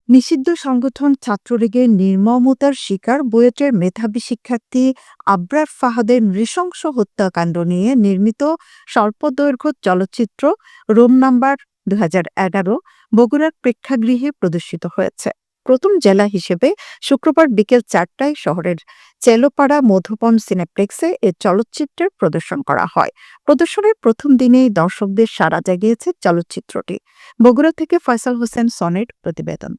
নিষিদ্ধ সংগঠন ছাত্রলীগের নির্মমতার শিকার বুয়েটের মেধাবী শিক্ষার্থী আবরার ফাহাদের নৃশংস হত্যাকাণ্ড নিয়ে নির্মিত স্বল্পদৈর্ঘ্য চলচ্চিত্র রুম নাম্বার ২০১১ বগুড়ার প্রেক্ষাগৃহে প্রদর্শিত হয়েছে। প্রথম জেলা হিসেবে শুক্রবার বিকেল ৪টায় শহরের চেলোপাড়া মধুবন সিনেপ্লেক্সে এ চলচ্চিত্রের প্রদর্শন করা হয়। প্রদর্শনের প্রথম দিনেই দর্শকদের সাড়া জাগিয়েছে চলচ্চিত্রটি। বগুড়া থেকে ফয়সাল হোসেন সনের প্রতিবেদন।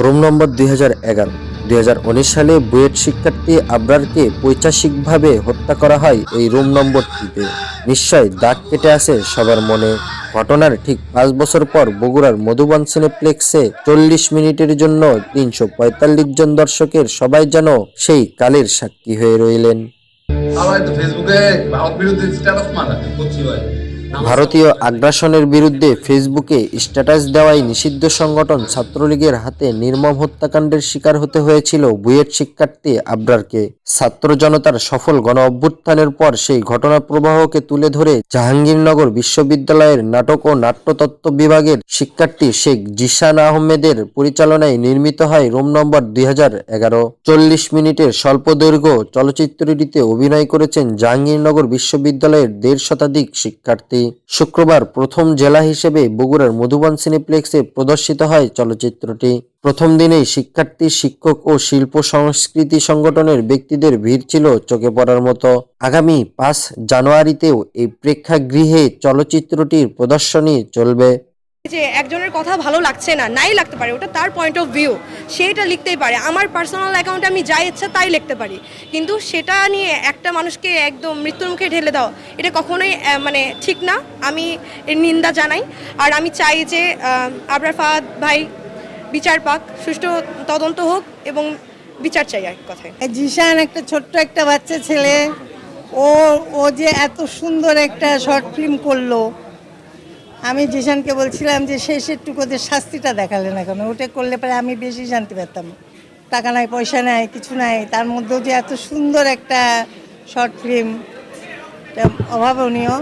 রুম নম্বর ২০১১-২০১৯ সালে বুয়েট শিক্ষার্থী আবরারকে পৈশাচিকভাবে হত্যা করা হয় এই রুম নম্বরটিতে। নিশ্চয় দাগ কেটে আছে সবার মনে। ঘটনার ঠিক ৫ বছর পর বগুড়ার মধুবন সিনেপ্লেক্সে ৪০ মিনিটের জন্য ৩৪৫ জন দর্শকের সবাই যেন সেই কালের সাক্ষী হয়ে রইলেন। ভারতীয় আগ্রাসনের বিরুদ্ধে ফেসবুকে স্ট্যাটাস দেওয়ায় নিষিদ্ধ সংগঠন ছাত্রলীগের হাতে নির্মম হত্যাকাণ্ডের শিকার হতে হয়েছিল বুয়েট শিক্ষার্থী আবরারকে। ছাত্র জনতার সফল গণ অভ্যুত্থানের পর সেই ঘটনা প্রবাহকে তুলে ধরে জাহাঙ্গীরনগর বিশ্ববিদ্যালয়ের নাটক ও নাট্যতত্ত্ব বিভাগের শিক্ষার্থী শেখ জিসান আহমেদের পরিচালনায় নির্মিত হয় রুম নম্বর ২০১১। ৪০ মিনিটের স্বল্পদৈর্ঘ্য চলচ্চিত্রটিতে অভিনয় করেছেন জাহাঙ্গীরনগর বিশ্ববিদ্যালয়ের ১৫০ শতাধিক শিক্ষার্থী। শুক্রবার প্রথম জেলা হিসেবে বগুড়ার মধুবন সিনেপ্লেক্সে প্রদর্শিত হয় চলচ্চিত্রটি। প্রথম দিনেই শিক্ষার্থী, শিক্ষক ও শিল্প সংস্কৃতি সংগঠনের ব্যক্তিদের ভিড় ছিল চোখে পড়ার মতো। আগামী ৫ জানুয়ারিতেও এই প্রেক্ষাগৃহে চলচ্চিত্রটির প্রদর্শনী চলবে। যে একজনের কথা ভালো লাগছে না, নাই লাগতে পারে, ওটা তার পয়েন্ট অফ ভিউ, সেটা লিখতেই পারে। আমার পার্সোনাল অ্যাকাউন্টে আমি যা ইচ্ছা তাই লিখতে পারি, কিন্তু সেটা নিয়ে একটা মানুষকে একদম মৃত্যুর মুখে ঢেলে দেওয়া, এটা কখনোই ঠিক না। আমি এর নিন্দা জানাই। আর আমি চাই যে আবরার ফাহাদ ভাই বিচার পাক, সুষ্ঠু তদন্ত হোক এবং বিচার চাই। এক কথায় জিসান একটা ছোট্ট একটা বাচ্চা ছেলে, ও যে এত সুন্দর একটা শর্ট ফিল্ম করলো। আমি জিসানকে বলছিলাম যে শেষের টুকুতে শাস্তিটা দেখালে না কেন, ওটা করলে পরে আমি বেশি জানতে পারতাম। টাকা নাই, পয়সা নাই, কিছু নাই, তার মধ্যেও যে এত সুন্দর একটা শর্ট ফিল্ম, অভাবনীয়।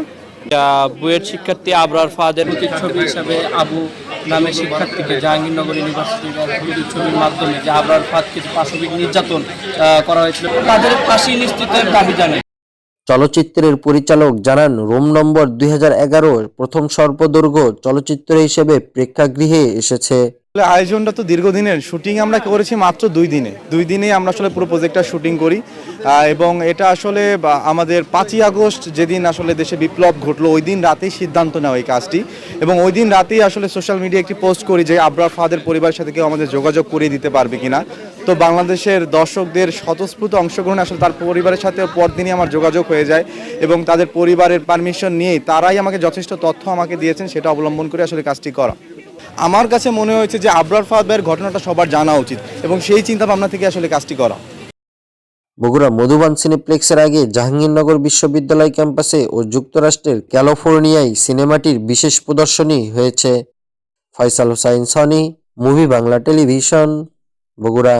বুয়েট শিক্ষার্থী আবরার ফাহাদের প্রতিচ্ছবি হিসাবে আবু নামে শিক্ষার্থীকে জাহাঙ্গীরনগর ইউনিভার্সিটির প্রতিচ্ছবির মাধ্যমে যে আবরার ফাহাদকে পাশবিক নির্যাতন করা হয়েছিল, তাদের ফাঁসি নিশ্চিতের দাবি জানায়। চলচ্চিত্রের পরিচালক জানান, রুম নম্বর ২০১১ প্রথম স্বল্পদৈর্ঘ্য চলচ্চিত্র হিসেবে প্রেক্ষাগৃহে এসেছে। আয়োজনটা তো দীর্ঘদিনের। শুটিং আমরা করেছি মাত্র 2 দিনেই আমরা আসলে পুরো প্রজেক্টটা শুটিং করি। এবং এটা আসলে আমাদের 5ই আগস্ট যেদিন আসলে দেশে বিপ্লব ঘটলো, ওই দিন রাতেই সিদ্ধান্ত নেওয়া এই কাজটি। এবং ওই দিন রাতেই আসলে সোশ্যাল মিডিয়ায় একটি পোস্ট করি যে আবরার ফাহাদের পরিবারের সাথে কেউ আমাদের যোগাযোগ করিয়ে দিতে পারবে কিনা। তো বাংলাদেশের দর্শকদের স্বতঃস্ফূর্ত অংশগ্রহণে আসলে তার পরিবারের সাথে পরদিনই আমার যোগাযোগ হয়ে যায় এবং তাদের পরিবারের পারমিশন নিয়েই তারাই আমাকে যথেষ্ট তথ্য আমাকে দিয়েছেন, সেটা অবলম্বন করে আসলে কাজটি করা। আমার কাছে মনে হয়েছে যে আবরার ফাহাদ ভাইয়ের ঘটনাটা সবার জানা উচিত এবং সেই চিন্তা ভাবনা থেকে আসলে কাজটি করা। বগুড়া মধুবন সিনেপ্লেক্সের আগে জাহাঙ্গীরনগর বিশ্ববিদ্যালয় ক্যাম্পাসে ও যুক্তরাষ্ট্রের ক্যালিফোর্নিয়ায় সিনেমাটির বিশেষ প্রদর্শনী হয়েছে। Faisal Hossain Sony, movie Bangla television, Bogura.